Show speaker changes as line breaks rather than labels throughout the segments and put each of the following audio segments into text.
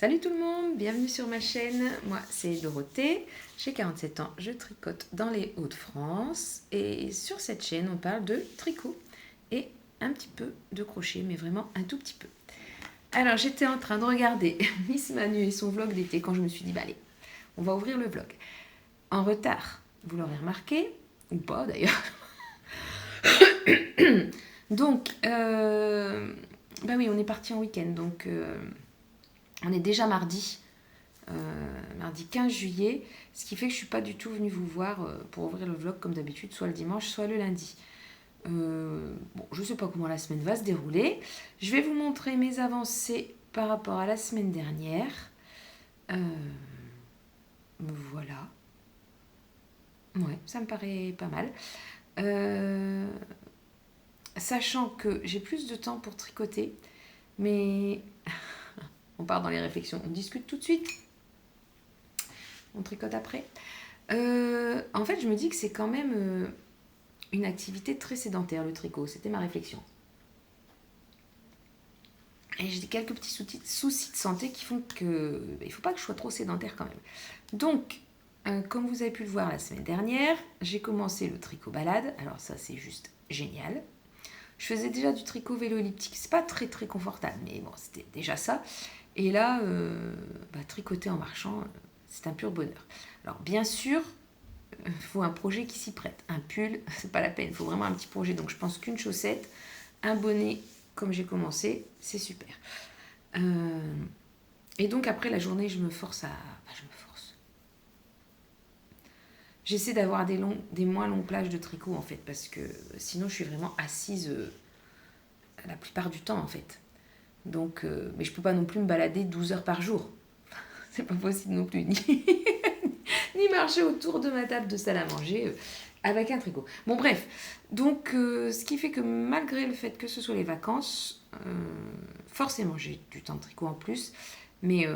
Salut tout le monde, bienvenue sur ma chaîne. Moi c'est Dorothée, j'ai 47 ans, je tricote dans les Hauts-de-France et sur cette chaîne on parle de tricot et un petit peu de crochet, mais vraiment un tout petit peu. Alors j'étais en train de regarder Miss Manu et son vlog d'été quand je me suis dit bah allez, on va ouvrir le vlog. En retard, vous l'aurez remarqué, ou pas d'ailleurs. Donc, bah oui on est parti en week-end donc... on est déjà mardi 15 juillet, ce qui fait que je ne suis pas du tout venue vous voir pour ouvrir le vlog comme d'habitude, soit le dimanche, soit le lundi. Bon, je ne sais pas comment la semaine va se dérouler. Je vais vous montrer mes avancées par rapport à la semaine dernière. Voilà. Ouais, ça me paraît pas mal. Sachant que j'ai plus de temps pour tricoter, mais... On part dans les réflexions, on discute tout de suite. On tricote après. En fait, je me dis que c'est quand même une activité très sédentaire, le tricot. C'était ma réflexion. Et j'ai quelques petits soucis de santé qui font que... il ne faut pas que je sois trop sédentaire quand même. Donc, comme vous avez pu le voir la semaine dernière, j'ai commencé le tricot balade. Alors ça, c'est juste génial. Je faisais déjà du tricot vélo elliptique. C'est pas très très confortable, mais bon, c'était déjà ça. Et là, tricoter en marchant, c'est un pur bonheur. Alors bien sûr, il faut un projet qui s'y prête. Un pull, c'est pas la peine. Il faut vraiment un petit projet. Donc je pense qu'une chaussette, un bonnet, comme j'ai commencé, c'est super. Et donc après la journée, je me force. J'essaie d'avoir des moins longues plages de tricot en fait, parce que sinon je suis vraiment assise la plupart du temps en fait. Donc, mais je peux pas non plus me balader 12 heures par jour. C'est pas possible non plus. Ni marcher autour de ma table de salle à manger avec un tricot. Bon bref, donc ce qui fait que malgré le fait que ce soit les vacances, forcément j'ai du temps de tricot en plus, mais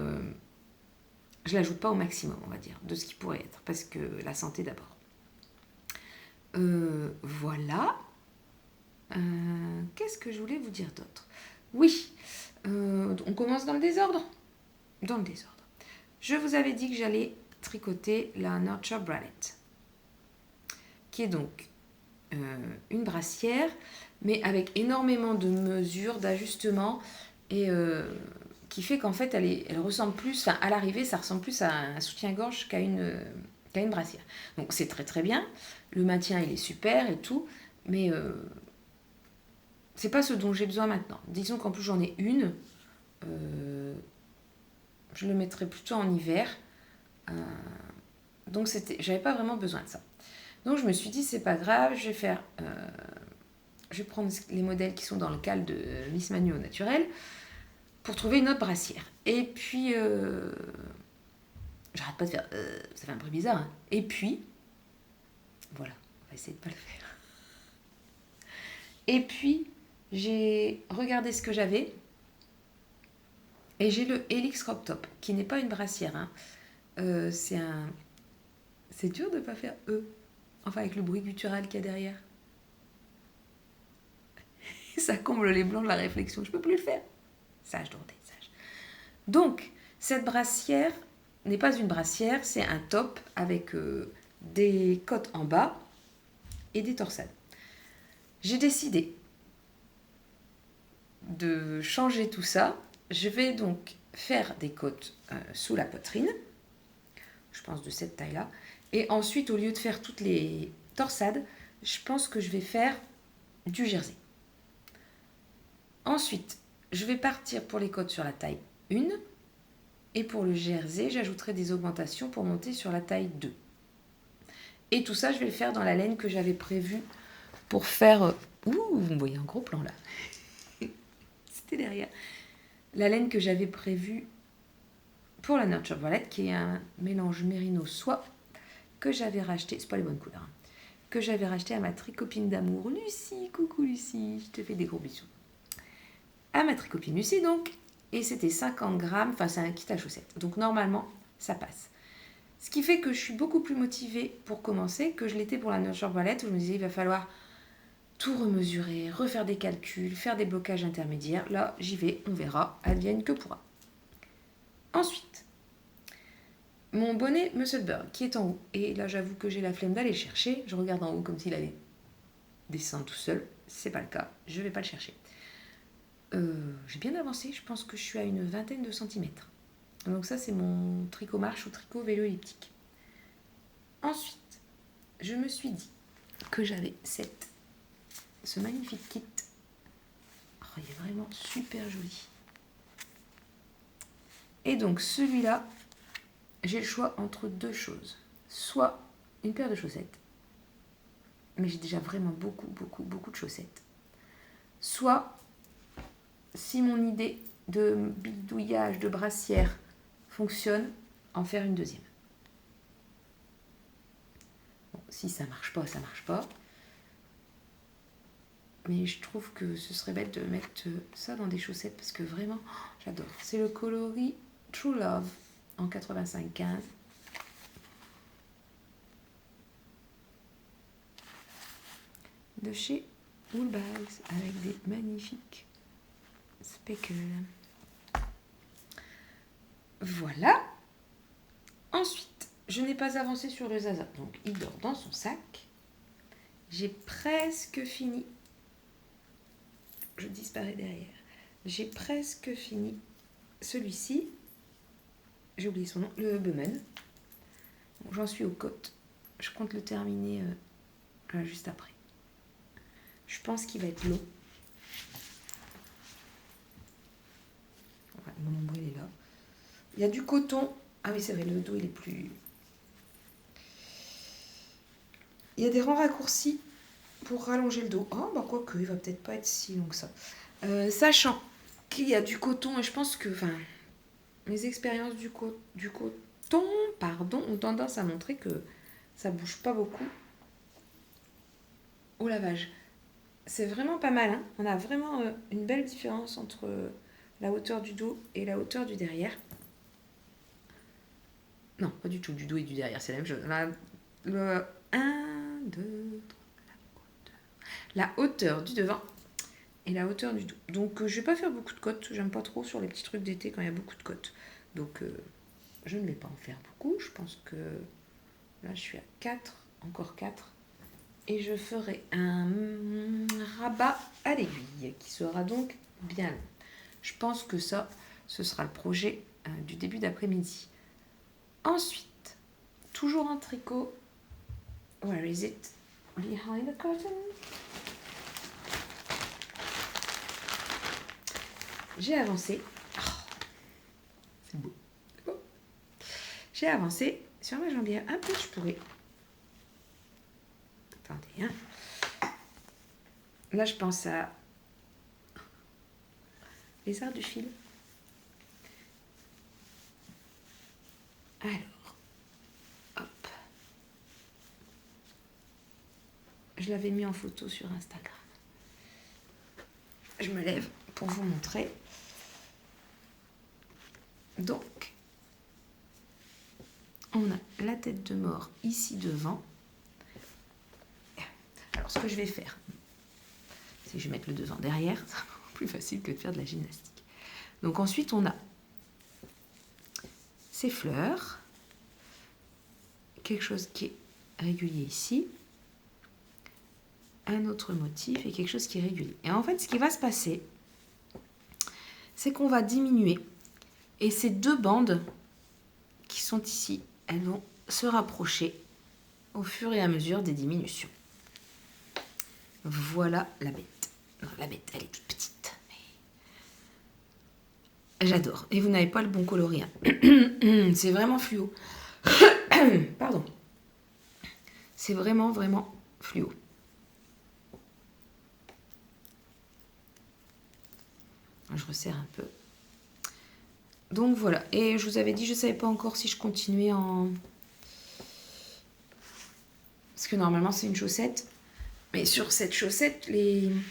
je l'ajoute pas au maximum, on va dire, de ce qui pourrait être, parce que la santé d'abord. Voilà. Qu'est-ce que je voulais vous dire d'autre? Oui, on commence dans le désordre. Dans le désordre. Je vous avais dit que j'allais tricoter la Nurture Bralette, qui est donc une brassière, mais avec énormément de mesures, d'ajustements, et qui fait qu'en fait, elle ressemble plus, enfin à l'arrivée, ça ressemble plus à un soutien-gorge qu'à une brassière. Donc c'est très très bien, le maintien il est super et tout, mais c'est pas ce dont j'ai besoin maintenant. Disons qu'en plus j'en ai une, je le mettrai plutôt en hiver, donc j'avais pas vraiment besoin de ça. Donc je me suis dit c'est pas grave, je vais prendre les modèles qui sont dans le cal de Miss Manu au naturel pour trouver une autre brassière. Et puis j'arrête pas de faire ça fait un bruit bizarre hein. Et puis voilà, on va essayer de pas le faire. Et puis j'ai regardé ce que j'avais et j'ai le Helix Crop Top qui n'est pas une brassière hein. C'est dur de ne pas faire enfin avec le bruit guttural qu'il y a derrière. Ça comble les blancs de la réflexion, je peux plus le faire. Sage Dorothée, sage. Donc cette brassière n'est pas une brassière, c'est un top avec des côtes en bas et des torsades. J'ai décidé de changer tout ça. Je vais donc faire des côtes sous la poitrine, je pense de cette taille-là. Et ensuite, au lieu de faire toutes les torsades, je pense que je vais faire du jersey. Ensuite, je vais partir pour les côtes sur la taille 1. Et pour le jersey, j'ajouterai des augmentations pour monter sur la taille 2. Et tout ça, je vais le faire dans la laine que j'avais prévue pour faire... Ouh, vous me voyez un gros plan là. C'était derrière. La laine que j'avais prévue pour la Nurture Bralette, qui est un mélange mérino soie que j'avais racheté, c'est pas les bonnes couleurs, hein, que j'avais racheté à ma tricopine d'amour, Lucie. Coucou Lucie, je te fais des gros bisous. À ma tricopine Lucie donc, et c'était 50 grammes, enfin c'est un kit à chaussettes, donc normalement ça passe. Ce qui fait que je suis beaucoup plus motivée pour commencer que je l'étais pour la Nurture Bralette, où je me disais il va falloir tout remesurer, refaire des calculs, faire des blocages intermédiaires. Là j'y vais, on verra, advienne que pourra. Ensuite, mon bonnet Musselburgh qui est en haut. Et là, j'avoue que j'ai la flemme d'aller le chercher. Je regarde en haut comme s'il allait descendre tout seul. C'est pas le cas. Je vais pas le chercher. J'ai bien avancé. Je pense que je suis à une vingtaine de centimètres. Donc ça, c'est mon tricot marche ou tricot vélo elliptique. Ensuite, je me suis dit que j'avais ce magnifique kit. Oh, il est vraiment super joli. Et donc celui-là, j'ai le choix entre deux choses. Soit une paire de chaussettes, mais j'ai déjà vraiment beaucoup de chaussettes. Soit, si mon idée de bidouillage de brassière fonctionne, en faire une deuxième. Bon, si ça marche pas, ça marche pas. Mais je trouve que ce serait bête de mettre ça dans des chaussettes parce que vraiment, j'adore. C'est le coloris True Love en 85-15. De chez Woolbags avec des magnifiques speckles. Voilà. Ensuite, je n'ai pas avancé sur le Zaza. Donc, il dort dans son sac. J'ai presque fini. Je disparais derrière. J'ai presque fini celui-ci. J'ai oublié son nom. Le Bowman. J'en suis aux côtes. Je compte le terminer juste après. Je pense qu'il va être long. Ouais, mon ombre, il est là. Il y a du coton. Ah oui, c'est vrai, le dos, il est plus... Il y a des rangs raccourcis pour rallonger le dos. Oh, bah quoique, il va peut-être pas être si long que ça. Sachant qu'il y a du coton, et je pense que mes expériences du coton ont tendance à montrer que ça bouge pas beaucoup au lavage. C'est vraiment pas mal, hein. On a vraiment une belle différence entre la hauteur du dos et la hauteur du derrière. Non, pas du tout, du dos et du derrière, c'est la même chose. Le 1, 2, 3, la hauteur du devant et la hauteur du dos. Donc je vais pas faire beaucoup de côtes, j'aime pas trop sur les petits trucs d'été quand il y a beaucoup de côtes. Donc je ne vais pas en faire beaucoup, je pense que là je suis à 4, encore 4. Et je ferai un rabat à l'aiguille qui sera donc bien long. Je pense que ça, ce sera le projet du début d'après-midi. Ensuite, toujours en tricot. Where is it? Behind the curtain. J'ai avancé. Oh, c'est beau. J'ai avancé sur ma jambière. Un peu, je pourrais. Attendez, hein. Là, je pense à les arts du fil. Alors, hop. Je l'avais mis en photo sur Instagram. Je me lève pour vous montrer. Donc, on a la tête de mort ici devant. Alors, ce que je vais faire, c'est que je vais mettre le devant derrière. C'est plus facile que de faire de la gymnastique. Donc, ensuite, on a ces fleurs. Quelque chose qui est régulier ici. Un autre motif et quelque chose qui est régulier. Et en fait, ce qui va se passer, c'est qu'on va diminuer. Et ces deux bandes qui sont ici, elles vont se rapprocher au fur et à mesure des diminutions. Voilà la bête. Non, la bête, elle est toute petite. Mais... j'adore. Et vous n'avez pas le bon coloris. Hein. C'est vraiment fluo. Pardon. C'est vraiment fluo. Je resserre un peu. Donc voilà. Et je vous avais dit, je ne savais pas encore si je continuais en... parce que normalement, c'est une chaussette. Mais sur cette chaussette, il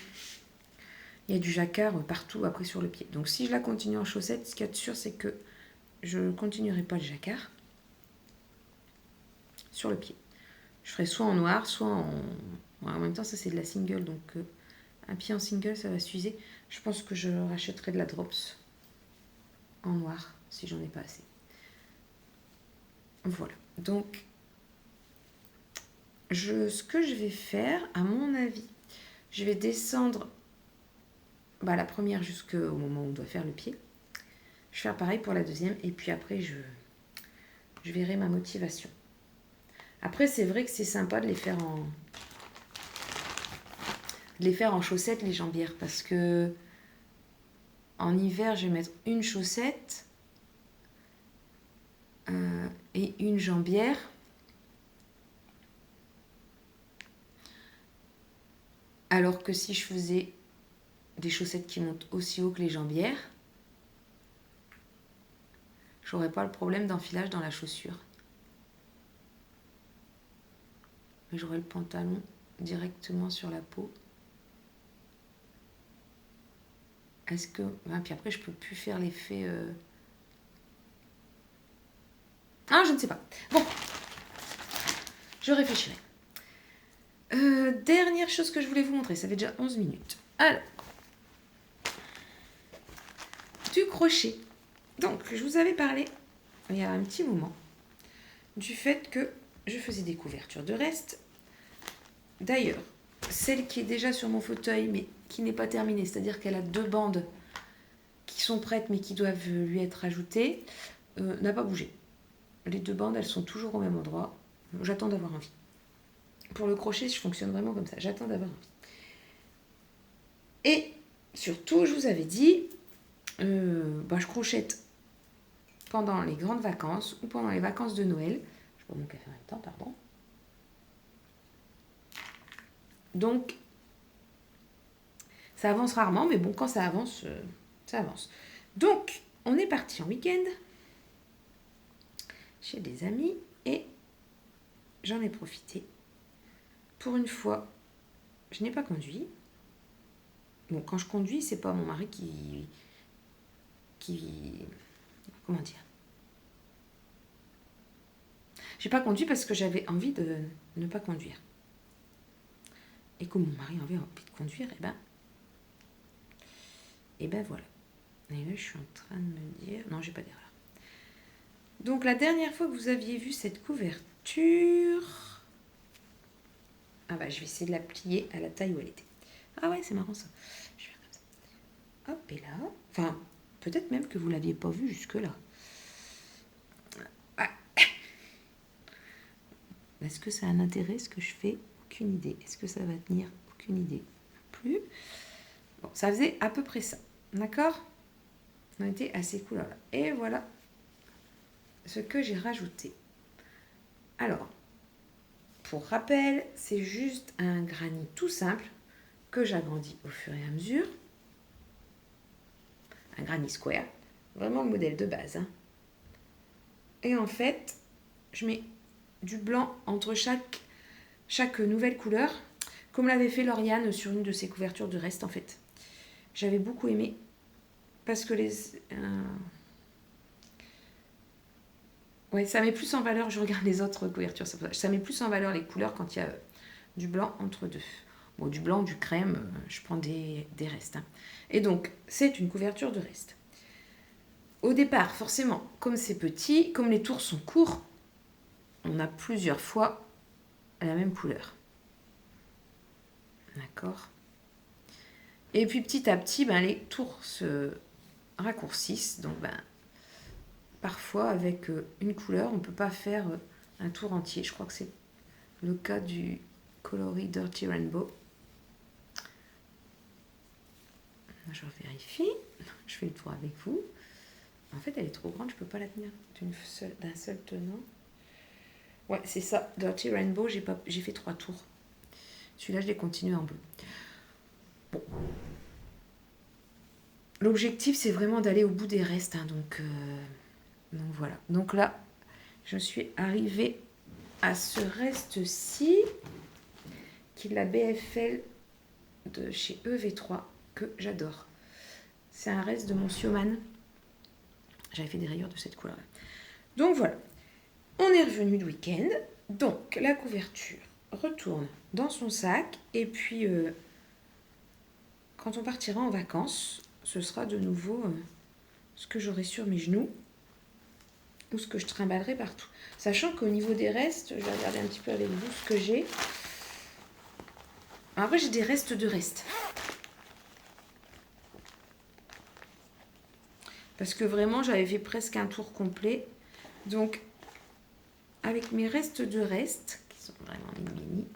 y a du jacquard partout après sur le pied. Donc si je la continue en chaussette, ce qu'il y a de sûr, c'est que je ne continuerai pas le jacquard sur le pied. Je ferai soit en noir, soit en... ouais, en même temps, ça c'est de la single. Donc un pied en single, ça va s'user. Je pense que je rachèterai de la drops en noir. si j'en ai pas assez. Voilà. Donc, ce que je vais faire, à mon avis, je vais descendre la première jusqu'au moment où on doit faire le pied. Je vais faire pareil pour la deuxième et puis après, je verrai ma motivation. Après, c'est vrai que c'est sympa de les faire en chaussettes, les jambières, parce que en hiver, je vais mettre une chaussette et une jambière. Alors que si je faisais des chaussettes qui montent aussi haut que les jambières, j'aurais pas le problème d'enfilage dans la chaussure. Mais j'aurais le pantalon directement sur la peau. Est-ce que... puis après, je peux plus faire l'effet... Ah, je ne sais pas. Bon. Je réfléchirai. Dernière chose que je voulais vous montrer. Ça fait déjà 11 minutes. Alors. Du crochet. Donc, je vous avais parlé, il y a un petit moment, du fait que je faisais des couvertures de reste. D'ailleurs, celle qui est déjà sur mon fauteuil, mais qui n'est pas terminée, c'est-à-dire qu'elle a 2 bandes qui sont prêtes, mais qui doivent lui être ajoutées, n'a pas bougé. Les 2 bandes, elles sont toujours au même endroit. J'attends d'avoir envie. Pour le crochet, je fonctionne vraiment comme ça. J'attends d'avoir envie. Et surtout, je vous avais dit, je crochette pendant les grandes vacances ou pendant les vacances de Noël. Je bois mon café en même temps, pardon. Donc, ça avance rarement, mais bon, quand ça avance, ça avance. Donc, on est parti en week-end chez des amis et j'en ai profité. Pour une fois, je n'ai pas conduit. Bon, quand je conduis, c'est pas mon mari qui... Comment dire ? J'ai pas conduit parce que j'avais envie de ne pas conduire. Et comme mon mari avait envie de conduire, et ben voilà. Et là, je suis en train de me dire... Non, j'ai pas d'erreur. Donc, la dernière fois que vous aviez vu cette couverture... je vais essayer de la plier à la taille où elle était. Ah ouais, c'est marrant ça. Je vais faire comme ça. Hop, et là... Enfin, peut-être même que vous l'aviez pas vu jusque-là. Ah. Est-ce que ça a un intérêt, ce que je fais? Aucune idée. Est-ce que ça va tenir? Aucune idée. Plus. Bon, ça faisait à peu près ça. D'accord? On était à ces couleurs-là. Et voilà ce que j'ai rajouté. Alors, pour rappel, c'est juste un granit tout simple que j'agrandis au fur et à mesure. Un granit square. Vraiment le modèle de base. Hein. Et en fait, je mets du blanc entre chaque nouvelle couleur, comme l'avait fait Lauriane sur une de ses couvertures de reste en fait. J'avais beaucoup aimé parce que ça met plus en valeur, je regarde les autres couvertures, ça met plus en valeur les couleurs quand il y a du blanc entre deux. Bon, du blanc, du crème, je prends des restes. Hein. Et donc, c'est une couverture de reste. Au départ, forcément, comme c'est petit, comme les tours sont courts, on a plusieurs fois la même couleur. D'accord ? Et puis petit à petit, les tours se raccourcissent. Donc parfois avec une couleur, on ne peut pas faire un tour entier. Je crois que c'est le cas du coloris Dirty Rainbow. Je vérifie. Je fais le tour avec vous. En fait, elle est trop grande, je ne peux pas la tenir d'un seul tenant. Ouais, c'est ça. Dirty Rainbow, j'ai fait 3 tours. Celui-là, je l'ai continué en bleu. Bon. L'objectif, c'est vraiment d'aller au bout des restes. Hein, donc voilà. Donc là, je suis arrivée à ce reste-ci, qui est la BFL de chez EV3, que j'adore. C'est un reste de mon Sioman. J'avais fait des rayures de cette couleur-là. Donc voilà. On est revenu de week-end. Donc la couverture retourne dans son sac. Et puis, quand on partira en vacances, ce sera de nouveau ce que j'aurai sur mes genoux. ou ce que je trimballerai partout. Sachant qu'au niveau des restes, je vais regarder un petit peu avec vous ce que j'ai. Après, j'ai des restes de restes. Parce que vraiment, j'avais fait presque un tour complet. Donc, avec mes restes de restes, qui sont vraiment mini,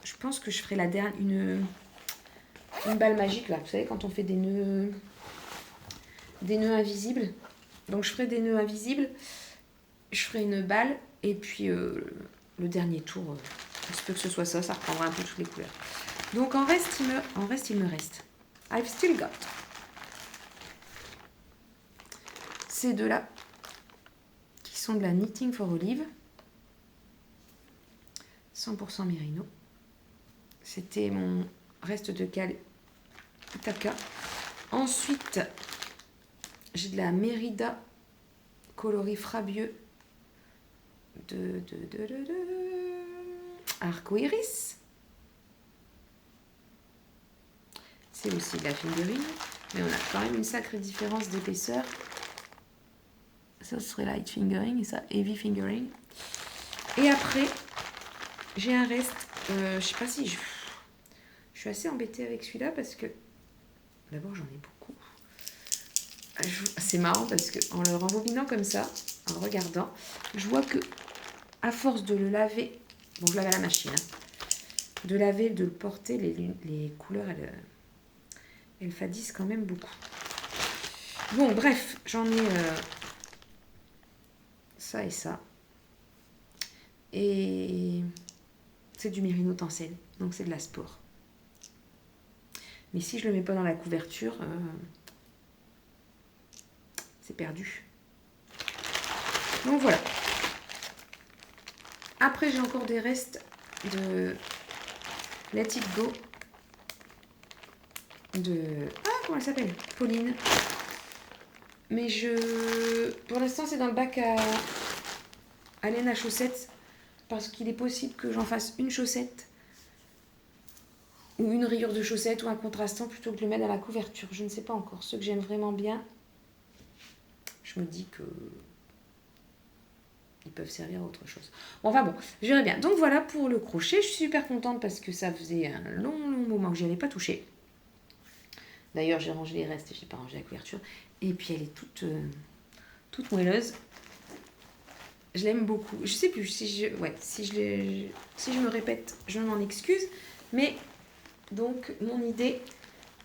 je pense que je ferai la dernière, une balle magique, là. Vous savez, quand on fait des nœuds invisibles. Donc, je ferai des nœuds invisibles. Je ferai une balle. Et puis, le dernier tour, il se peut que ce soit ça. Ça reprendra un peu toutes les couleurs. Donc, en reste, il me reste. I've still got. Ces deux-là, qui sont de la Knitting for Olive. 100% Merino. C'était mon reste de Cal Ithaca. Ensuite, j'ai de la Mérida coloris Frabieux de Arcoiris. C'est aussi de la fingering, mais on a quand même une sacrée différence d'épaisseur. Ça serait light fingering et ça heavy fingering. Et après, j'ai un reste. Je sais pas si je suis assez embêtée avec celui-là parce que d'abord j'en ai beaucoup. C'est marrant parce que en le rembobinant comme ça, en regardant, je vois que à force de le laver, bon je lave à la machine, de laver, de le porter, les couleurs elles fadissent quand même beaucoup. Bon bref, j'en ai ça et ça. Et c'est du Merino Tencel, donc c'est de la sport. Mais si je le mets pas dans la couverture, c'est perdu. Donc voilà. Après, j'ai encore des restes de Let It Go. Comment elle s'appelle? Pauline. Mais pour l'instant, c'est dans le bac à laine à chaussettes. Parce qu'il est possible que j'en fasse une chaussette. Ou une rayure de chaussette ou un contrastant plutôt que de le mettre à la couverture. Je ne sais pas encore. Ceux que j'aime vraiment bien, je me dis que ils peuvent servir à autre chose. Bon, enfin bon, je verrai bien. Donc voilà pour le crochet. Je suis super contente parce que ça faisait un long moment que je n'y avais pas touché. D'ailleurs, j'ai rangé les restes et je n'ai pas rangé la couverture. Et puis elle est toute moelleuse. Je l'aime beaucoup. Je sais plus si je me répète, je m'en excuse. Mais donc mon idée,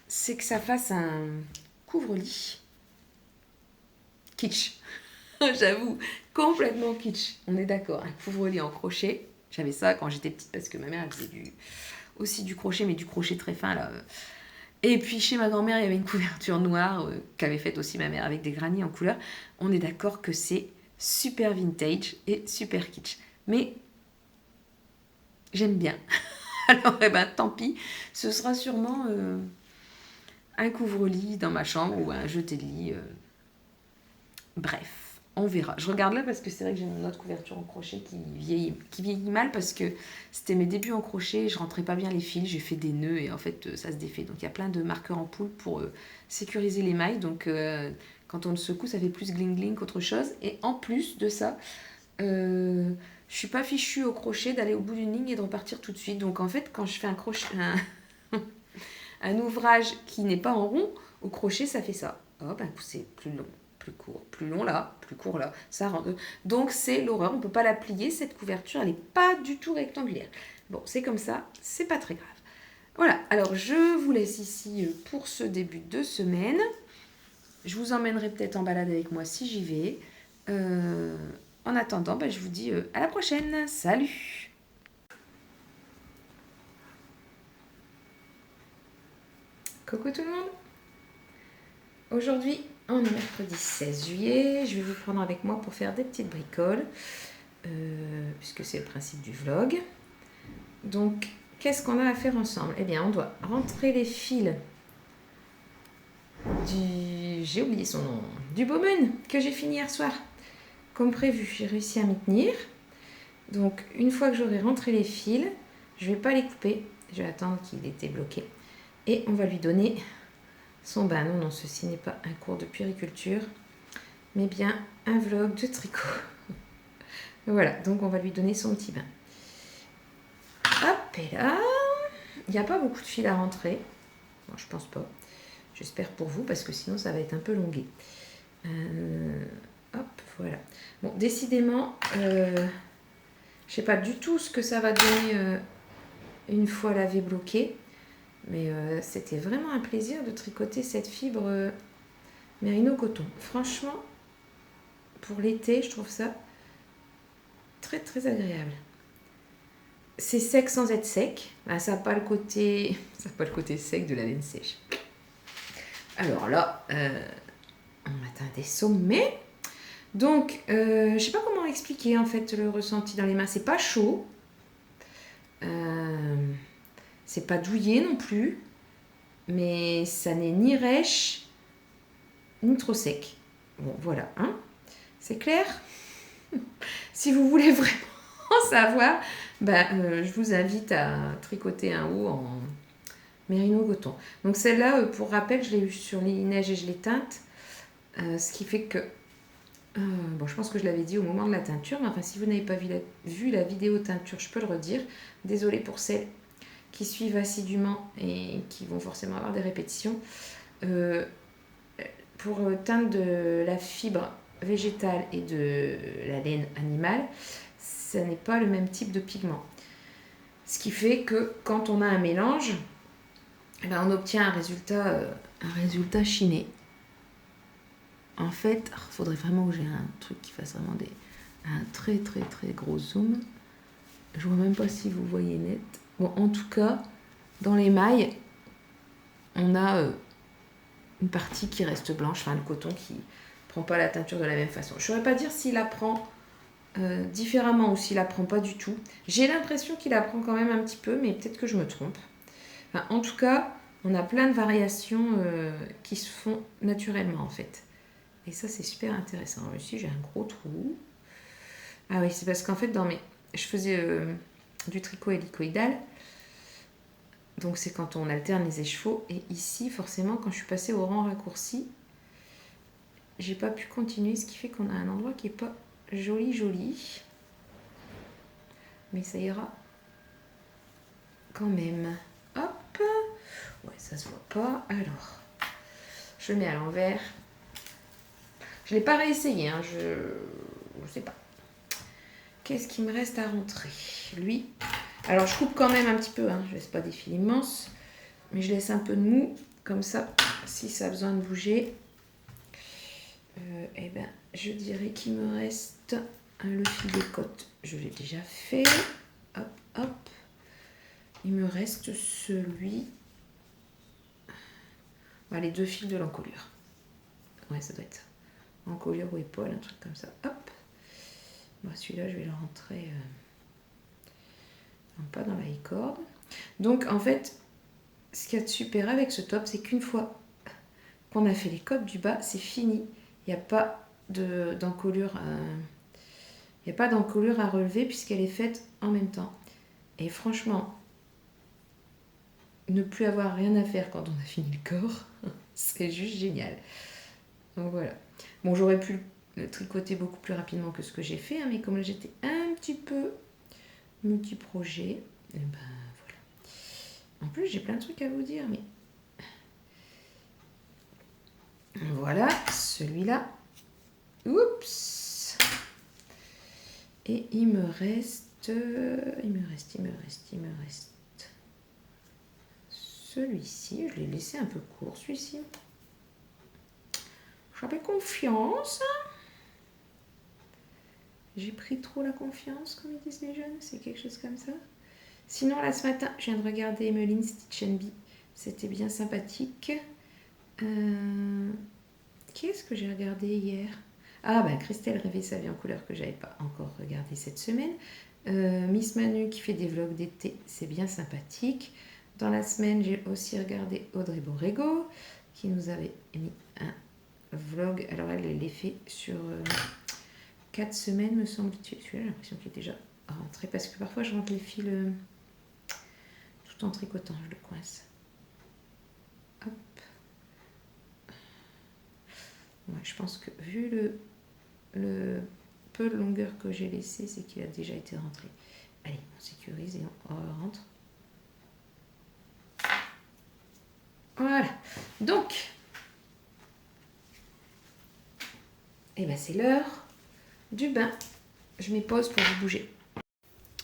c'est que ça fasse un couvre-lit kitsch. J'avoue, complètement kitsch. On est d'accord. Un couvre-lit en crochet. J'avais ça quand j'étais petite parce que ma mère elle faisait aussi du crochet, mais du crochet très fin là. Et puis chez ma grand-mère, il y avait une couverture noire qu'avait faite aussi ma mère avec des granits en couleur. On est d'accord que c'est super vintage et super kitsch. Mais j'aime bien. Alors, tant pis. Ce sera sûrement un couvre-lit dans ma chambre ou un jeté de lit. Bref, on verra. Je regarde là parce que c'est vrai que j'ai une autre couverture en crochet qui vieillit mal parce que c'était mes débuts en crochet. Je rentrais pas bien les fils, j'ai fait des nœuds et en fait ça se défait. Donc il y a plein de marqueurs en poule pour sécuriser les mailles. Donc quand on le secoue, ça fait plus gling gling qu'autre chose. Et en plus de ça, je suis pas fichue au crochet d'aller au bout d'une ligne et de repartir tout de suite. Donc en fait, quand je fais un ouvrage qui n'est pas en rond, au crochet, ça fait ça. Oh, c'est plus long, plus court, plus long là, plus court là. Ça rend... Donc c'est l'horreur, on ne peut pas la plier, cette couverture, elle n'est pas du tout rectangulaire. Bon, c'est comme ça, c'est pas très grave. Voilà, alors je vous laisse ici pour ce début de semaine. Je vous emmènerai peut-être en balade avec moi si j'y vais. En attendant, je vous dis à la prochaine. Salut! Coucou tout le monde! Aujourd'hui, on est mercredi 16 juillet. Je vais vous prendre avec moi pour faire des petites bricoles, puisque c'est le principe du vlog. Donc, qu'est-ce qu'on a à faire ensemble? Eh bien, on doit rentrer les fils j'ai oublié son nom, du Bowman que j'ai fini hier soir. Comme prévu, j'ai réussi à m'y tenir. Donc, une fois que j'aurai rentré les fils, je ne vais pas les couper. Je vais attendre qu'il ait été bloqué. Et on va lui donner son bain. Non, ceci n'est pas un cours de puériculture. mais bien un vlog de tricot. Voilà, donc on va lui donner son petit bain. Hop, et là, il n'y a pas beaucoup de fil à rentrer. Bon, je pense pas. J'espère pour vous, parce que sinon ça va être un peu longué. Hop, voilà. Bon, décidément, je sais pas du tout ce que ça va donner une fois lavé bloqué. Mais c'était vraiment un plaisir de tricoter cette fibre Merino coton. Franchement, pour l'été, je trouve ça très très agréable. C'est sec sans être sec. Ah, ça n'a pas le côté sec de la laine sèche. Alors là, on atteint des sommets. Donc, je sais pas comment expliquer en fait le ressenti dans les mains. C'est pas chaud. C'est pas douillet non plus. Mais ça n'est ni rêche, ni trop sec. Bon, voilà. Hein, c'est clair? Si vous voulez vraiment savoir, je vous invite à tricoter un haut en Merino coton. Donc celle-là, pour rappel, je l'ai eu sur Lineige et je l'ai teinte. Ce qui fait que... bon, je pense que je l'avais dit au moment de la teinture, mais enfin, si vous n'avez pas vu la vidéo teinture, je peux le redire. Désolée pour celles qui suivent assidûment et qui vont forcément avoir des répétitions. Pour teindre de la fibre végétale et de la laine animale, ce n'est pas le même type de pigment. Ce qui fait que quand on a un mélange, on obtient un résultat chiné. En fait, il faudrait vraiment que j'ai un truc qui fasse vraiment un très très très gros zoom. Je vois même pas si vous voyez net. Bon, en tout cas, dans les mailles, on a une partie qui reste blanche, enfin le coton qui prend pas la teinture de la même façon. Je ne saurais pas dire s'il la prend différemment ou s'il la prend pas du tout. J'ai l'impression qu'il la prend quand même un petit peu, mais peut-être que je me trompe. Enfin, en tout cas, on a plein de variations qui se font naturellement en fait. Et ça, c'est super intéressant. Alors, ici, j'ai un gros trou. Ah oui, c'est parce qu'en fait, je faisais du tricot hélicoïdal. Donc, c'est quand on alterne les écheveaux. Et ici, forcément, quand je suis passée au rang raccourci, j'ai pas pu continuer. Ce qui fait qu'on a un endroit qui est pas joli. Mais ça ira quand même. Hop. Ouais, ça se voit pas. Alors, je le mets à l'envers. Je ne l'ai pas réessayé, hein, je sais pas. Qu'est-ce qui me reste à rentrer? Lui. Alors, je coupe quand même un petit peu, hein, je laisse pas des fils immenses, mais je laisse un peu de mou, comme ça, si ça a besoin de bouger. Je dirais qu'il me reste le fil des côtes. Je l'ai déjà fait. Hop, hop. Il me reste celui... les 2 fils de l'encolure. Ouais, ça doit être ça. Encolure ou épaule, un truc comme ça. Hop. Celui-là, je vais le rentrer pas dans la corde. Donc, en fait, ce qu'il y a de super avec ce top, c'est qu'une fois qu'on a fait les côtes du bas, c'est fini. Il n'y a pas d'encolure à relever puisqu'elle est faite en même temps. Et franchement, ne plus avoir rien à faire quand on a fini le corps, c'est juste génial. Donc voilà. Bon, j'aurais pu le tricoter beaucoup plus rapidement que ce que j'ai fait, hein, mais comme j'étais un petit peu multi-projet, voilà. En plus, j'ai plein de trucs à vous dire, mais... Voilà, celui-là. Oups. Et il me reste... Celui-ci, je l'ai laissé un peu court, celui-ci. J'avais confiance. J'ai pris trop la confiance, comme ils disent les jeunes. C'est quelque chose comme ça. Sinon, là, ce matin, je viens de regarder Emeline Stitch & Bee. C'était bien sympathique. Qu'est-ce que j'ai regardé hier? Christelle rêvait sa vie en couleur que j'avais pas encore regardé cette semaine. Miss Manu qui fait des vlogs d'été, c'est bien sympathique. Dans la semaine, j'ai aussi regardé Audrey Borrego qui nous avait mis un vlog. Alors elle les fait sur 4 semaines, me semble-t-il. Celui-là, j'ai l'impression qu'il est déjà rentré parce que parfois je rentre les fils tout en tricotant, je le coince. Hop. Voilà. je pense que vu le peu de longueur que j'ai laissé, c'est qu'il a déjà été rentré. Allez, on sécurise et on rentre. Voilà. Donc, et ben c'est l'heure du bain. Je mets pause pour vous bouger.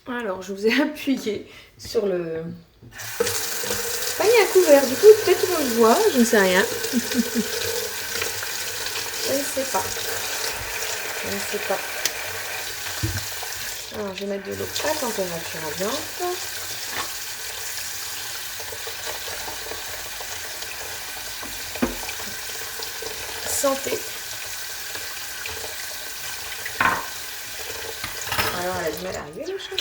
Alors, je vous ai appuyé sur le panier à couvert. Du coup, peut-être qu'on le voit, je ne sais rien. Je ne sais pas. Je ne sais pas. Alors, je vais mettre de l'eau à température ambiante. Santé. Alors, elle a du mal à arriver, le chat.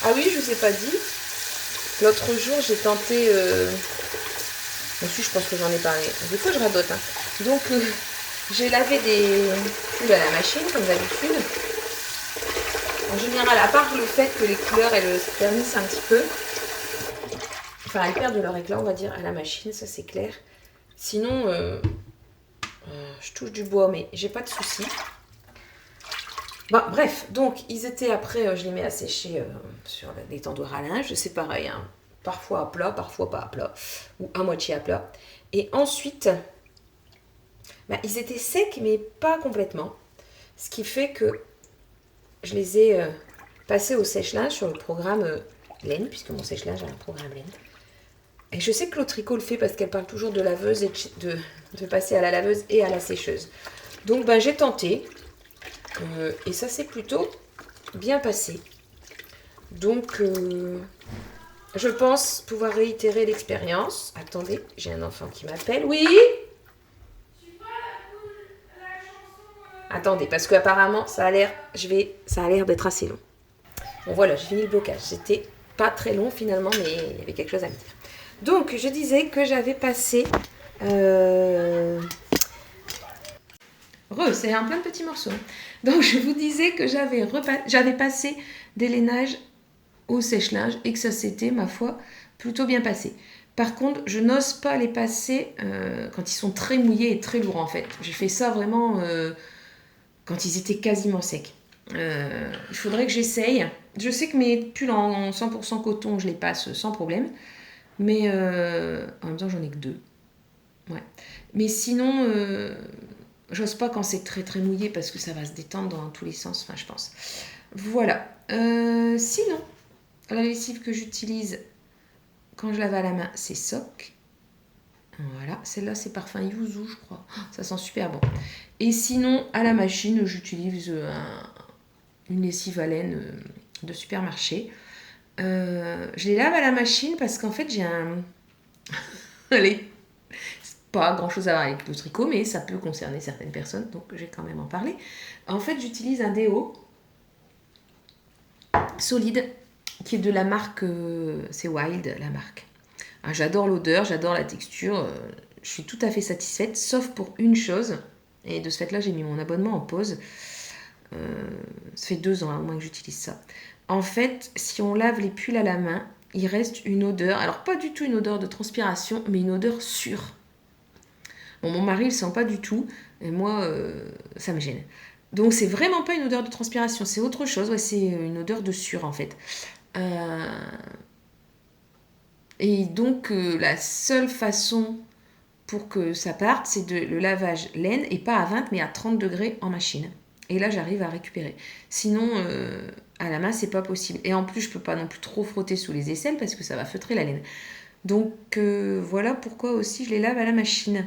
Ah oui, je vous ai pas dit. L'autre jour, j'ai tenté... Aussi, je pense que j'en ai parlé. Des fois, je radote. Hein. Donc, j'ai lavé des pulls à la machine, comme d'habitude. En général, à part le fait que les couleurs, elles se ternissent un petit peu. Enfin, elles perdent de leur éclat, on va dire, à la machine, ça c'est clair. Sinon, je touche du bois, mais j'ai pas de soucis. Bon, bref, donc, ils étaient après, je les mets à sécher sur l'étendoir à linge. C'est pareil, hein. Parfois à plat, parfois pas à plat, ou à moitié à plat. Et ensuite, ils étaient secs, mais pas complètement. Ce qui fait que je les ai passés au sèche-linge sur le programme laine, puisque mon sèche-linge a un programme laine. Et je sais que Claude Tricot le fait parce qu'elle parle toujours de laveuse et de passer à la laveuse et à la sécheuse. Donc, j'ai tenté. Et ça s'est plutôt bien passé. Donc... je pense pouvoir réitérer l'expérience. Attendez, j'ai un enfant qui m'appelle. Oui? Attendez, parce qu'apparemment, ça a l'air d'être assez long. Bon, voilà, j'ai fini le blocage. C'était pas très long finalement, mais il y avait quelque chose à me dire. Donc, je disais que j'avais passé... c'est un plein de petits morceaux. Donc, je vous disais que j'avais passé des lainages au sèche-linge et que ça s'était, ma foi, plutôt bien passé. Par contre, je n'ose pas les passer quand ils sont très mouillés et très lourds en fait. J'ai fait ça vraiment quand ils étaient quasiment secs. Il faudrait que j'essaye. Je sais que mes pulls en 100% coton, je les passe sans problème. Mais en même temps, j'en ai que 2. Ouais. Mais sinon, j'ose pas quand c'est très très mouillé parce que ça va se détendre dans tous les sens, enfin je pense. Voilà. Sinon, la lessive que j'utilise quand je lave à la main, c'est Sock. Voilà, celle-là c'est parfum Yuzu, je crois. Ça sent super bon. Et sinon, à la machine, j'utilise une lessive à laine de supermarché. Je les lave à la machine parce qu'en fait, j'ai un... Allez, c'est pas grand-chose à voir avec le tricot, mais ça peut concerner certaines personnes, donc j'ai quand même en parler. En fait, j'utilise un déo solide qui est de la marque, c'est Wild, la marque. Ah, j'adore l'odeur, j'adore la texture, je suis tout à fait satisfaite, sauf pour une chose, et de ce fait-là, j'ai mis mon abonnement en pause. Ça fait 2 ans au moins que j'utilise ça. En fait, si on lave les pulls à la main, il reste une odeur, alors pas du tout une odeur de transpiration, mais une odeur sûre. Bon, mon mari ne le sent pas du tout, et moi, ça me gêne. Donc, c'est vraiment pas une odeur de transpiration, c'est autre chose, ouais, c'est une odeur de sûre en fait. Et donc, la seule façon pour que ça parte, c'est le lavage laine, et pas à 20, mais à 30 degrés en machine. Et là, j'arrive à récupérer. Sinon, à la main, c'est pas possible. Et en plus, je peux pas non plus trop frotter sous les aisselles parce que ça va feutrer la laine. Donc, voilà pourquoi aussi je les lave à la machine.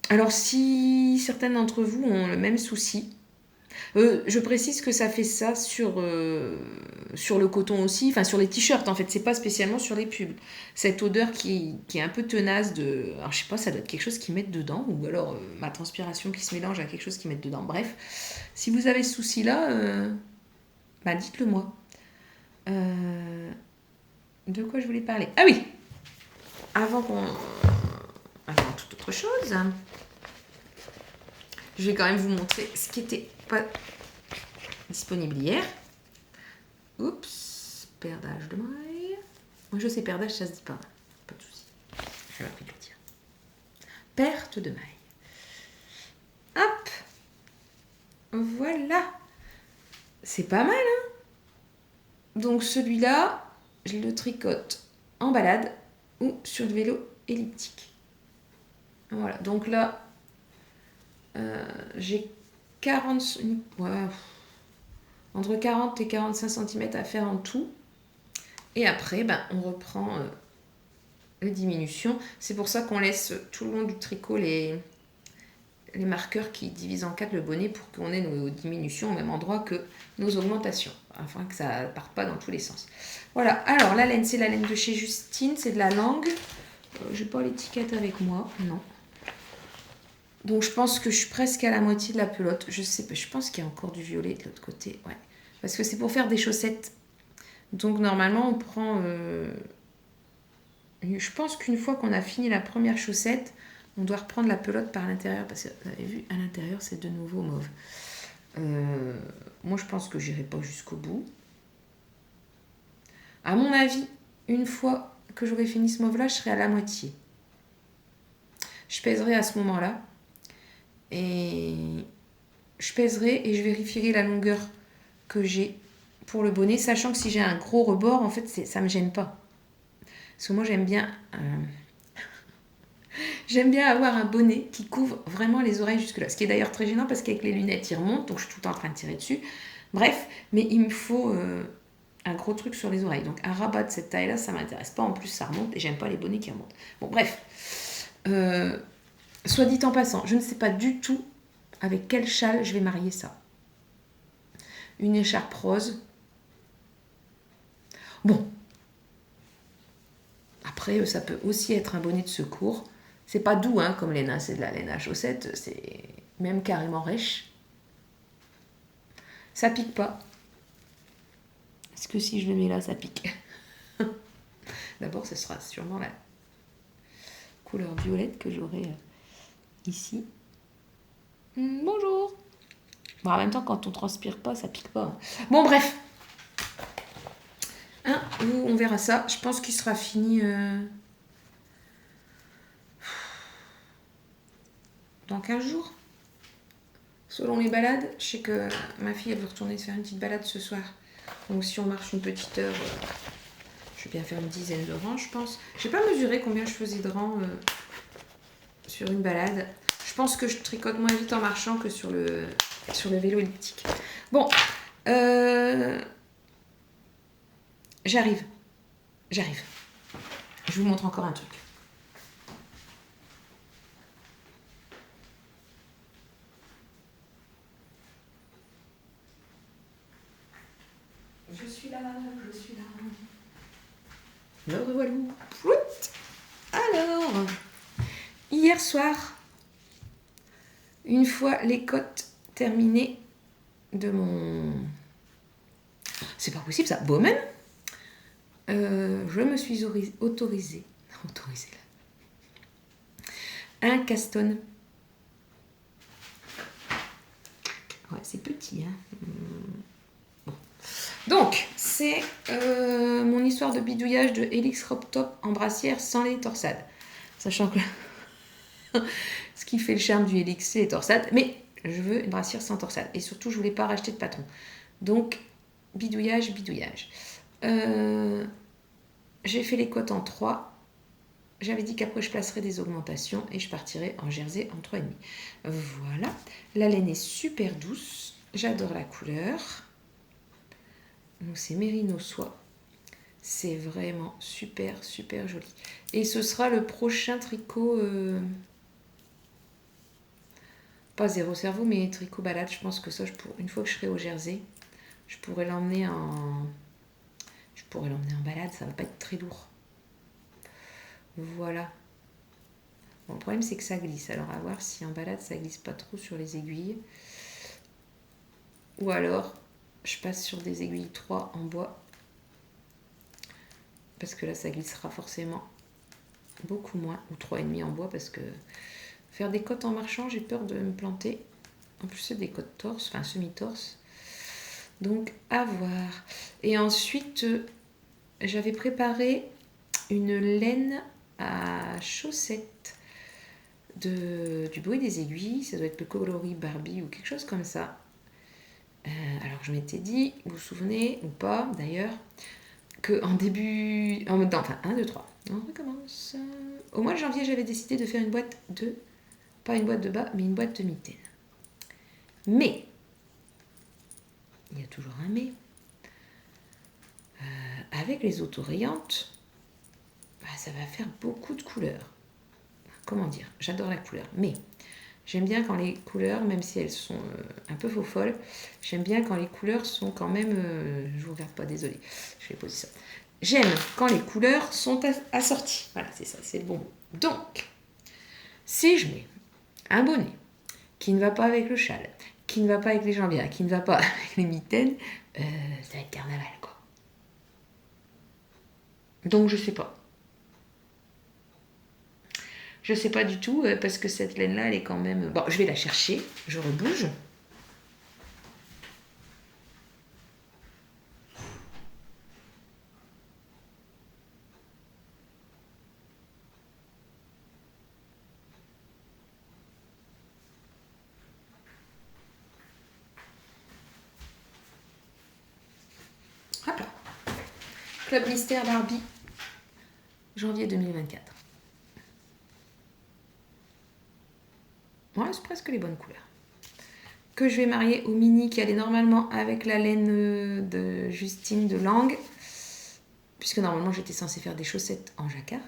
Alors, si certains d'entre vous ont le même souci, je précise que ça fait ça sur le coton aussi, enfin sur les t-shirts en fait, c'est pas spécialement sur les pulls. Cette odeur qui est un peu tenace de... Alors je sais pas, ça doit être quelque chose qu'ils mettent dedans, ou alors ma transpiration qui se mélange à quelque chose qu'ils mettent dedans. Bref, si vous avez ce souci-là, dites-le moi. De quoi je voulais parler? Ah oui, avant toute autre chose, je vais quand même vous montrer ce qui était pas disponible hier. Oups, Perdage de maille. Moi je sais perdage, ça se dit pas. Pas de souci. Je vais appris le dire. Perte de maille. Hop. Voilà. C'est pas mal, hein? Donc celui-là, je le tricote en balade ou sur le vélo elliptique. Voilà. Donc là, j'ai 40... Ouais, entre 40 et 45 cm à faire en tout. Et après, on reprend les diminutions. C'est pour ça qu'on laisse tout le long du tricot les marqueurs qui divisent en 4 le bonnet pour qu'on ait nos diminutions au même endroit que nos augmentations, afin que ça ne parte pas dans tous les sens. Voilà, alors la laine, c'est la laine de chez Justine, c'est de la langue. Je n'ai pas l'étiquette avec moi, non. Donc je pense que je suis presque à la moitié de la pelote. Je sais pas, je pense qu'il y a encore du violet de l'autre côté. Ouais. Parce que c'est pour faire des chaussettes. Donc normalement on prend... Je pense qu'une fois qu'on a fini la première chaussette, on doit reprendre la pelote par l'intérieur. Parce que vous avez vu, à l'intérieur c'est de nouveau mauve. Moi je pense que j'irai pas jusqu'au bout. À mon avis, une fois que j'aurai fini ce mauve là, je serai à la moitié. Je pèserai à ce moment-là. Et je pèserai et je vérifierai la longueur que j'ai pour le bonnet, sachant que si j'ai un gros rebord, en fait, ça me gêne pas. Parce que moi, j'aime bien avoir un bonnet qui couvre vraiment les oreilles jusque-là. Ce qui est d'ailleurs très gênant parce qu'avec les lunettes, il remonte, donc je suis tout le temps en train de tirer dessus. Bref, mais il me faut un gros truc sur les oreilles. Donc un rabat de cette taille-là, ça m'intéresse pas. En plus, ça remonte et j'aime pas les bonnets qui remontent. Bon, bref. Soit dit en passant, je ne sais pas du tout avec quel châle je vais marier ça. Une écharpe rose. Bon. Après, ça peut aussi être un bonnet de secours. C'est pas doux, hein, comme laine, c'est de la laine à chaussettes. C'est même carrément rêche. Ça pique pas. Est-ce que si je le mets là, ça pique? D'abord, ce sera sûrement la couleur violette que j'aurai ici. Bonjour. Bon, en même temps, quand on transpire pas, ça pique pas. Bon, bref. Hein, on verra ça. Je pense qu'il sera fini dans 15 jours. Selon les balades. Je sais que ma fille, elle veut retourner se faire une petite balade ce soir. Donc si on marche une petite heure, je vais bien faire une dizaine de rangs, je pense. Je n'ai pas mesuré combien je faisais de rangs sur une balade. Je pense que je tricote moins vite en marchant que sur le vélo elliptique. Bon, j'arrive. Je vous montre encore un truc. Je suis là. Me revoilà. Alors, hier soir, une fois les côtes terminées de mon... C'est pas possible ça, Bowman. Je me suis autorisée un caston. Ouais, c'est petit, hein. Bon. Donc, c'est mon histoire de bidouillage de Helix Crop Top en brassière sans les torsades. Sachant que ce qui fait le charme du Helix, c'est les torsades. Mais je veux une brassière sans torsade. Et surtout, je voulais pas racheter de patron. Donc, bidouillage. J'ai fait les côtes en 3. J'avais dit qu'après, je placerais des augmentations et je partirais en jersey en 3,5. Voilà. La laine est super douce. J'adore la couleur. Donc, c'est Mérino Soie. C'est vraiment super joli. Et ce sera le prochain tricot... pas zéro cerveau, mais tricot balade. Je pense que ça, une fois que je serai au jersey, je pourrais l'emmener en balade. Ça va pas être très lourd. Voilà. Bon, le problème, c'est que ça glisse. Alors, à voir si en balade, ça glisse pas trop sur les aiguilles. Ou alors, je passe sur des aiguilles 3 en bois. Parce que là, ça glissera forcément beaucoup moins. Ou 3,5 en bois, parce que faire des côtes en marchant, j'ai peur de me planter. En plus, c'est des côtes torse, enfin semi-torse. Donc, à voir. Et ensuite, j'avais préparé une laine à chaussettes du bruit des aiguilles. Ça doit être le coloris Barbie ou quelque chose comme ça. Alors je m'étais dit, vous vous souvenez ou pas d'ailleurs, qu'en début... Enfin, 1, 2, 3. On recommence. Au mois de janvier, j'avais décidé de faire une boîte de... Pas une boîte de bas, mais une boîte de mitaines. Mais, il y a toujours un mais, avec les autorayantes, ça va faire beaucoup de couleurs. Comment dire? J'adore la couleur, mais j'aime bien quand les couleurs, même si elles sont un peu faux folles, j'aime bien quand les couleurs sont quand même... je vous regarde pas, désolée, je vais poser ça. J'aime quand les couleurs sont assorties. Voilà, c'est ça, c'est le bon mot. Donc, si je mets un bonnet qui ne va pas avec le châle, qui ne va pas avec les jambières, qui ne va pas avec les mitaines, ça va être carnaval, quoi. Donc, je sais pas. Je sais pas du tout, parce que cette laine-là, elle est quand même... Bon, je vais la chercher, je rebouge. Hop là. Club Mystère Barbie, janvier 2024. Ouais, c'est presque les bonnes couleurs. Que je vais marier au mini qui allait normalement avec la laine de Justine de Langue, puisque normalement j'étais censée faire des chaussettes en jacquard.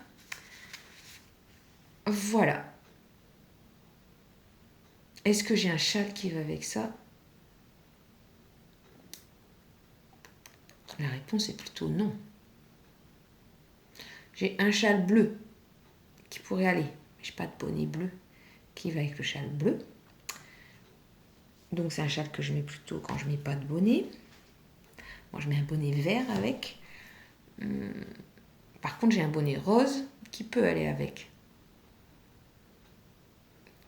Voilà. Est-ce que j'ai un châle qui va avec ça? La réponse est plutôt non. J'ai un châle bleu qui pourrait aller, mais je n'ai pas de bonnet bleu qui va avec le châle bleu. Donc c'est un châle que je mets plutôt quand je ne mets pas de bonnet. Moi je mets un bonnet vert avec. Par contre j'ai un bonnet rose qui peut aller avec.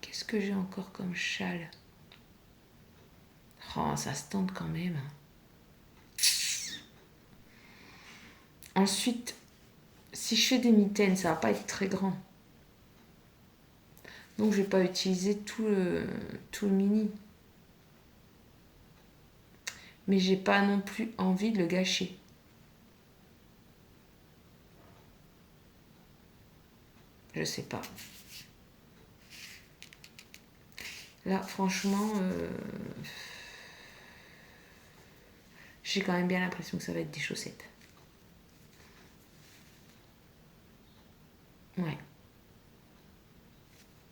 Qu'est-ce que j'ai encore comme châle? Oh, ça se tente quand même. Ensuite, si je fais des mitaines, ça va pas être très grand. Donc je vais pas utiliser tout le mini. Mais j'ai pas non plus envie de le gâcher. Je sais pas. Là, franchement, j'ai quand même bien l'impression que ça va être des chaussettes. Ouais.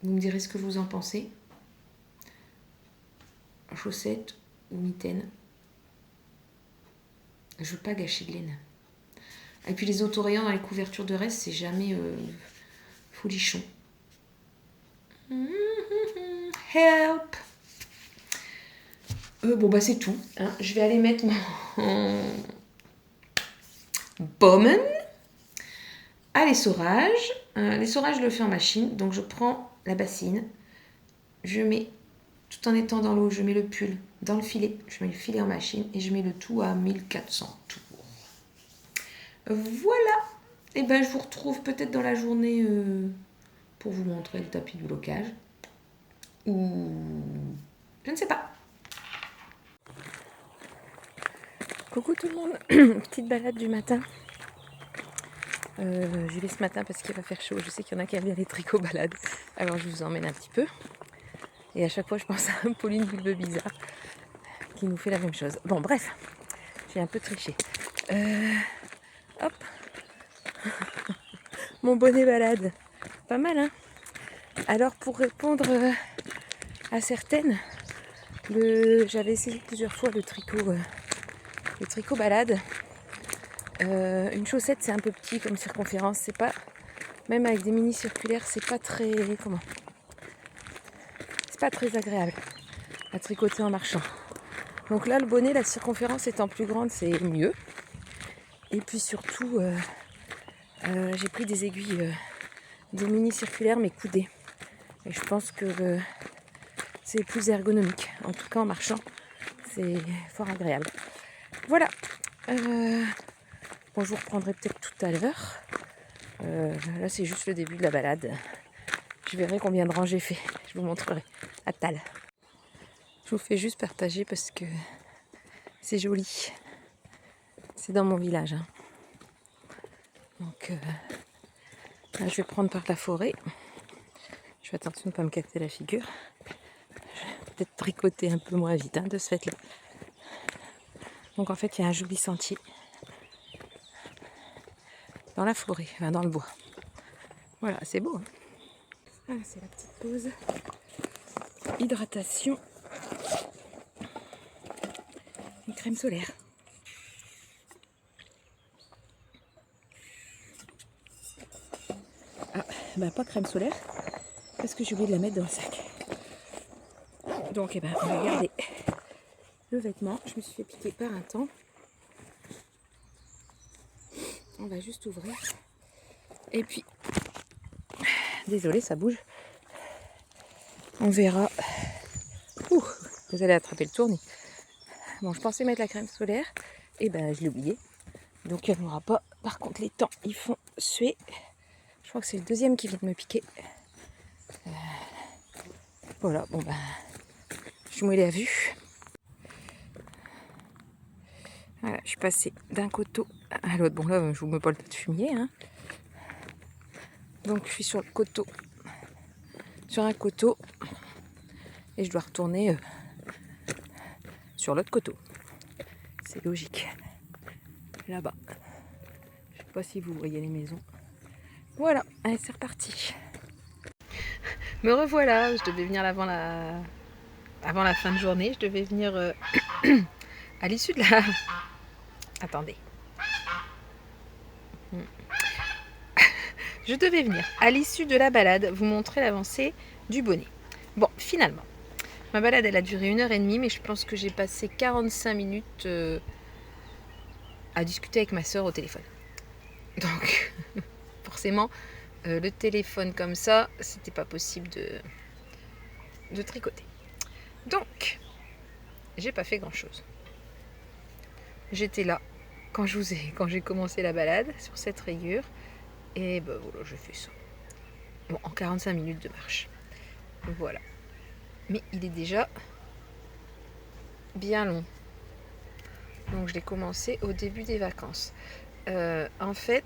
Vous me direz ce que vous en pensez. Chaussettes ou mitaines. Je veux pas gâcher de laine. Et puis les autorayants dans les couvertures de reste, c'est jamais folichon. Help! Bon bah c'est tout. Hein. Je vais aller mettre mon Baumen à l'essorage. L'essorage, je le fais en machine. Donc je prends la bassine. Je mets, tout en étant dans l'eau, je mets le pull dans le filet. Je mets le filet en machine et je mets le tout à 1400 tours. Voilà. Et ben je vous retrouve peut-être dans la journée pour vous montrer le tapis du blocage. Ou je ne sais pas. Coucou tout le monde, petite balade du matin. J'y vais ce matin parce qu'il va faire chaud. Je sais qu'il y en a qui aiment bien les tricots balades. Alors je vous emmène un petit peu. Et à chaque fois je pense à Pauline Bulbe Bizarre qui nous fait la même chose. Bon bref, j'ai un peu triché. Hop. Mon bonnet balade. Pas mal hein. Alors pour répondre à certaines, j'avais essayé plusieurs fois le tricot balade. Une chaussette c'est un peu petit comme circonférence, c'est pas, même avec des mini circulaires, c'est pas très, c'est pas très agréable à tricoter en marchant. Donc là le bonnet, la circonférence étant plus grande, c'est mieux. Et puis surtout, j'ai pris des aiguilles, des mini circulaires mais coudées. Et je pense que c'est plus ergonomique. En tout cas en marchant, c'est fort agréable. Voilà. Bon, je vous reprendrai peut-être tout à l'heure. Là, c'est juste le début de la balade. Je verrai combien de rangs j'ai fait. Je vous montrerai. À tal. Je vous fais juste partager parce que c'est joli. C'est dans mon village. Hein. Donc, là, je vais prendre par la forêt. Je fais attention de ne pas me casser la figure. Je vais peut-être tricoter un peu moins vite de ce fait-là. Donc, en fait, il y a un joli sentier dans la forêt, enfin dans le bois. Voilà, c'est beau. Hein. Ah, c'est la petite pause. Hydratation. Une crème solaire. Ah, bah pas crème solaire, parce que j'ai oublié de la mettre dans le sac. Donc, on va garder le vêtement. Je me suis fait piquer par un temps. On va juste ouvrir. Et puis, désolé, ça bouge. On verra. Ouh, vous allez attraper le tournis. Bon, je pensais mettre la crème solaire. Et je l'ai oublié. Donc, il n'y en aura pas. Par contre, les temps, ils font suer. Je crois que c'est le deuxième qui vient de me piquer. Voilà, je suis mouillée à vue. Voilà, je suis passée d'un coteau à l'autre. Bon, là, je vous mets pas le tas de fumier. Hein. Donc, je suis sur le coteau. Sur un coteau. Et je dois retourner sur l'autre coteau. C'est logique. Là-bas. Je sais pas si vous voyez les maisons. Voilà, allez, c'est reparti. Me revoilà. Je devais venir avant la fin de journée. Je devais venir à l'issue de la... Attendez. Je devais venir à l'issue de la balade vous montrer l'avancée du bonnet. Bon, finalement, ma balade elle a duré 1h30, mais je pense que j'ai passé 45 minutes à discuter avec ma soeur au téléphone. Donc, forcément, le téléphone comme ça, c'était pas possible de tricoter. Donc, j'ai pas fait grand chose. J'étais là quand j'ai commencé la balade sur cette rayure. Et voilà, j'ai fait ça. Bon, en 45 minutes de marche. Voilà. Mais il est déjà bien long. Donc je l'ai commencé au début des vacances. En fait,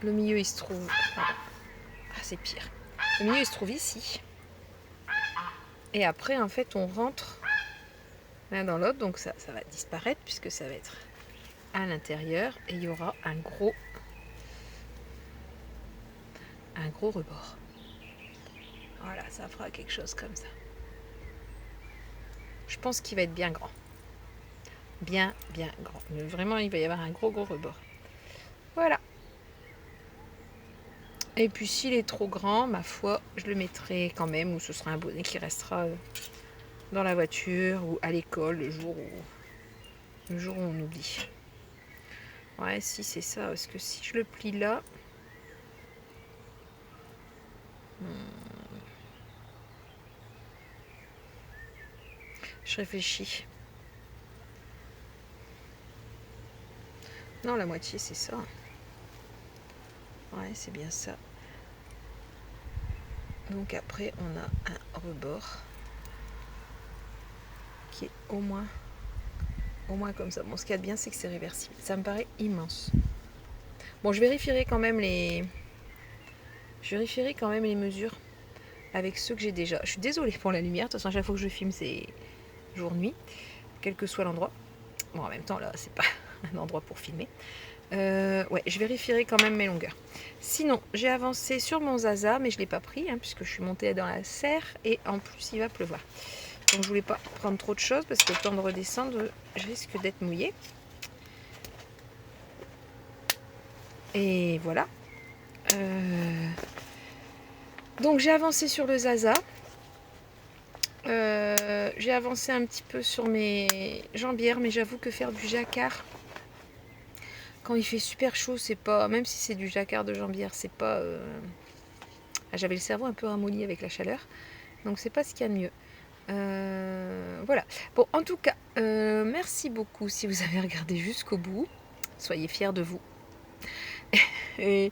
le milieu il se trouve... Ah, c'est pire. Le milieu il se trouve ici. Et après, en fait, on rentre l'un dans l'autre. Donc ça va disparaître puisque ça va être à l'intérieur. Et il y aura un gros rebord. Voilà, ça fera quelque chose comme ça. Je pense qu'il va être bien grand. Bien grand. Mais vraiment, il va y avoir un gros rebord. Voilà. Et puis, s'il est trop grand, ma foi, je le mettrai quand même, ou ce sera un bonnet qui restera dans la voiture ou à l'école le jour où on oublie. Ouais, si c'est ça, parce que si je le plie là... Je réfléchis. Non, la moitié, c'est ça. Ouais, c'est bien ça. Donc après, on a un rebord qui est au moins comme ça. Bon, ce qu'il y a de bien, c'est que c'est réversible. Ça me paraît immense. Bon, je vérifierai quand même les mesures avec ceux que j'ai déjà. Je suis désolée pour la lumière. De toute façon, à chaque fois que je filme, c'est jour-nuit, quel que soit l'endroit. Bon, en même temps, là, c'est pas un endroit pour filmer. Ouais, je vérifierai quand même mes longueurs. Sinon, j'ai avancé sur mon Zaza, mais je ne l'ai pas pris, puisque je suis montée dans la serre, et en plus, il va pleuvoir. Donc, je voulais pas prendre trop de choses, parce que le temps de redescendre, je risque d'être mouillée. Et voilà. Donc, j'ai avancé sur le Zaza. J'ai avancé un petit peu sur mes jambières, mais j'avoue que faire du jacquard quand il fait super chaud, c'est pas, même si c'est du jacquard de jambière, c'est pas... J'avais le cerveau un peu ramolli avec la chaleur, donc c'est pas ce qu'il y a de mieux. Voilà. Bon, en tout cas, merci beaucoup si vous avez regardé jusqu'au bout.
Soyez fiers de vous. et,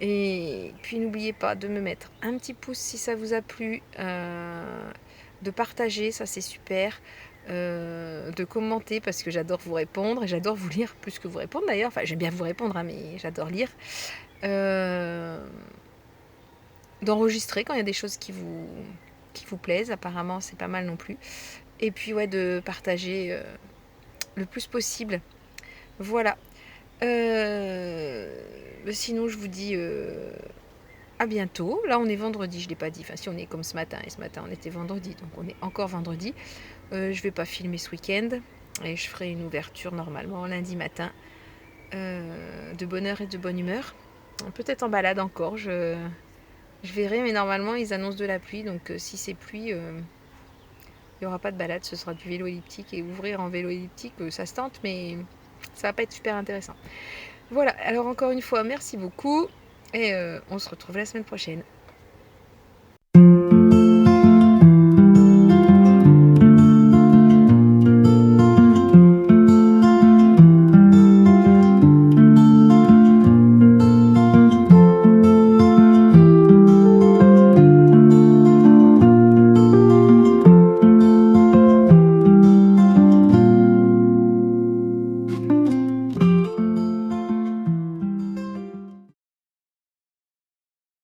et puis n'oubliez pas de me mettre un petit pouce si ça vous a plu, de partager, ça c'est super, de commenter parce que j'adore vous répondre et j'adore vous lire plus que vous répondre d'ailleurs. Enfin, j'aime bien vous répondre, hein, mais j'adore lire. D'enregistrer quand il y a des choses qui vous plaisent, apparemment c'est pas mal non plus. Et puis ouais, de partager le plus possible. Voilà. Sinon, je vous dis à bientôt. Là, on est vendredi, je ne l'ai pas dit. Enfin, si on est comme ce matin, et ce matin, on était vendredi, donc on est encore vendredi. Je vais pas filmer ce week-end et je ferai une ouverture normalement lundi matin, de bonne heure et de bonne humeur. Peut-être en balade encore, je verrai, mais normalement, ils annoncent de la pluie, donc si c'est pluie, il n'y aura pas de balade, ce sera du vélo elliptique. Et ouvrir en vélo elliptique, ça se tente, mais ça va pas être super intéressant. Voilà, alors encore une fois, merci beaucoup et on se retrouve la semaine prochaine.